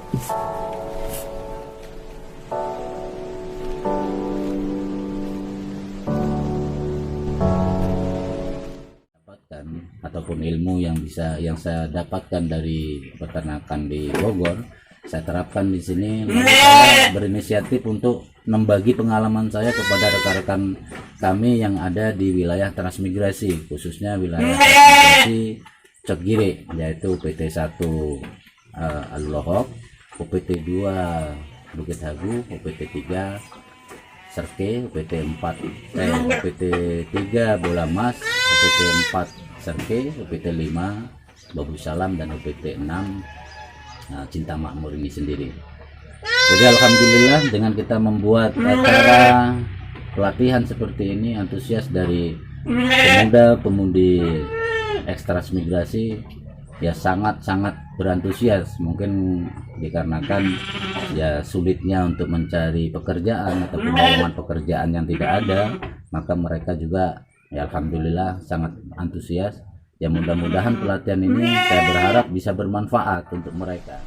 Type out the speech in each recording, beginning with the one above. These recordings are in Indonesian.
dapatkan ataupun ilmu yang saya dapatkan dari peternakan di Bogor, saya terapkan di sini. Lalu saya berinisiatif untuk membagi pengalaman saya kepada rekan-rekan kami yang ada di wilayah transmigrasi, khususnya wilayah transmigrasi Cekgire, yaitu UPT 1 Alulohok, UPT 2 Bukit Hagu, UPT 3 Serke, UPT 3 Bola Mas, UPT 4 Serke, UPT 5 Babu Salam, dan UPT 6 Cinta Makmur ini sendiri. Jadi alhamdulillah dengan kita membuat acara pelatihan seperti ini, antusias dari pemuda-pemudi ekstransmigrasi ya sangat-sangat berantusias. Mungkin dikarenakan ya sulitnya untuk mencari pekerjaan ataupun lowongan pekerjaan yang tidak ada, maka mereka juga ya alhamdulillah sangat antusias. Ya mudah-mudahan pelatihan ini saya berharap bisa bermanfaat untuk mereka.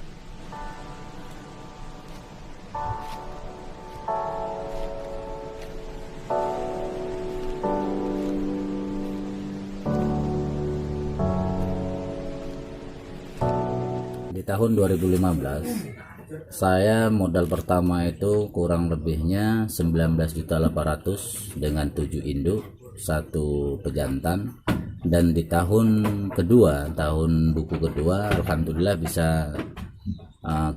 Di tahun 2015 saya modal pertama itu kurang lebihnya 19.800.000 dengan 7 induk, 1 pejantan. Dan di tahun kedua, tahun buku kedua, alhamdulillah bisa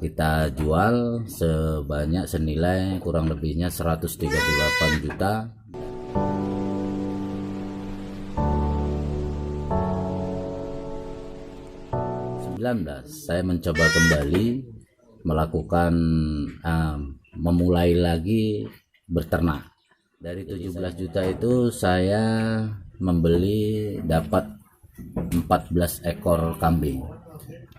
kita jual sebanyak senilai kurang lebihnya 138 juta. Saya mencoba kembali melakukan memulai lagi berternak. Dari 17 juta itu saya membeli dapat 14 ekor kambing,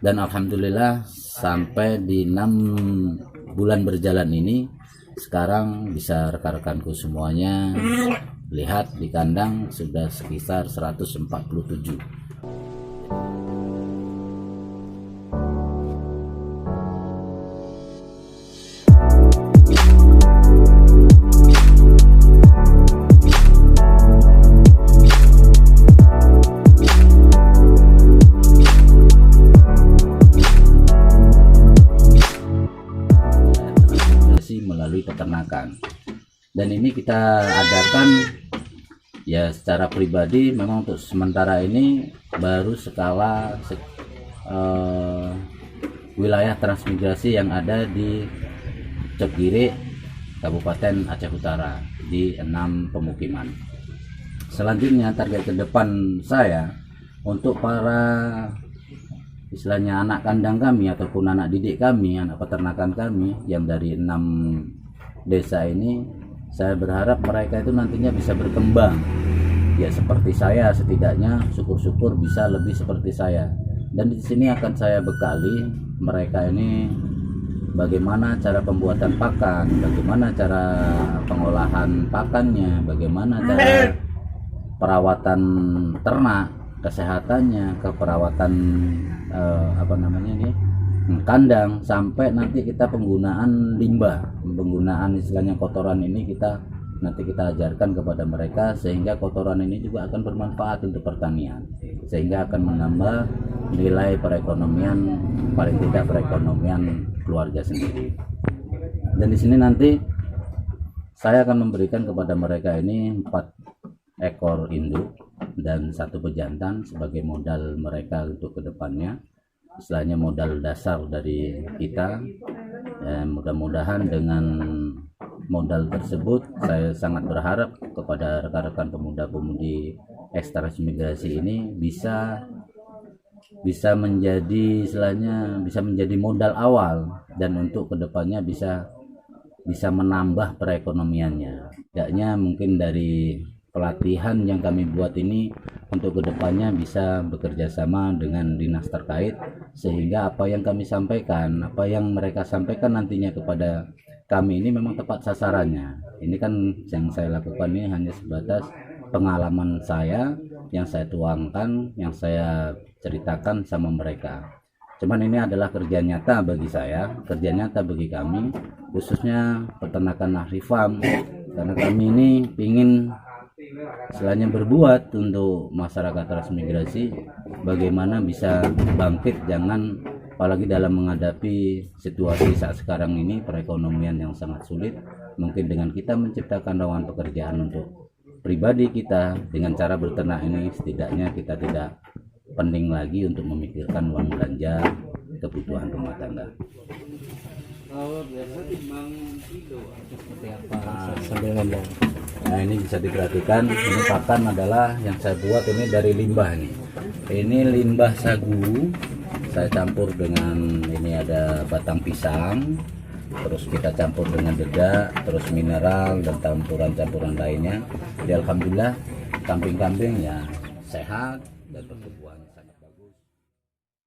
dan alhamdulillah sampai di 6 bulan berjalan ini sekarang bisa rekan-rekanku semuanya lihat di kandang sudah sekitar 147. Melalui peternakan, dan ini kita adakan ya secara pribadi. Memang untuk sementara ini baru skala wilayah transmigrasi yang ada di Cekgire, Kabupaten Aceh Utara, di 6 pemukiman. Selanjutnya target ke depan saya untuk para istilahnya anak kandang kami ataupun anak didik kami, anak peternakan kami yang dari 6 desa ini, saya berharap mereka itu nantinya bisa berkembang ya seperti saya, setidaknya syukur-syukur bisa lebih seperti saya. Dan di sini akan saya bekali mereka ini bagaimana cara pembuatan pakan, bagaimana cara pengolahan pakannya, bagaimana cara perawatan ternak, kesehatannya, keperawatan kandang, sampai nanti kita penggunaan limbah, penggunaan istilahnya kotoran ini kita ajarkan kepada mereka, sehingga kotoran ini juga akan bermanfaat untuk pertanian, sehingga akan menambah nilai perekonomian, paling tidak perekonomian keluarga sendiri. Dan di sini nanti saya akan memberikan kepada mereka ini 4 ekor induk dan 1 pejantan sebagai modal mereka untuk kedepannya, istilahnya modal dasar dari kita. Mudah-mudahan dengan modal tersebut saya sangat berharap kepada rekan-rekan pemuda-pemudi ekstransmigrasi ini bisa menjadi istilahnya bisa menjadi modal awal, dan untuk kedepannya bisa menambah perekonomiannya. Tidaknya mungkin dari pelatihan yang kami buat ini untuk kedepannya bisa bekerja sama dengan dinas terkait, sehingga apa yang kami sampaikan, apa yang mereka sampaikan nantinya kepada kami ini memang tepat sasarannya. Ini kan yang saya lakukan ini hanya sebatas pengalaman saya yang saya tuangkan, yang saya ceritakan sama mereka. Cuman ini adalah kerja nyata bagi saya, kerja nyata bagi kami, khususnya peternakan Nahri Farm, karena kami ini ingin selain berbuat untuk masyarakat transmigrasi, bagaimana bisa bangkit, jangan apalagi dalam menghadapi situasi saat sekarang ini perekonomian yang sangat sulit. Mungkin dengan kita menciptakan lapangan pekerjaan untuk pribadi kita dengan cara berternak ini, setidaknya kita tidak penting lagi untuk memikirkan uang belanja kebutuhan rumah tangga. Seperti apa sambil ngomong. Nah, ini bisa diperhatikan, ini pakan adalah yang saya buat ini dari limbah nih. Ini limbah sagu, saya campur dengan ini ada batang pisang, terus kita campur dengan dedak, terus mineral dan campuran lainnya. Jadi alhamdulillah kambing-kambing ya sehat dan bertumbuhan.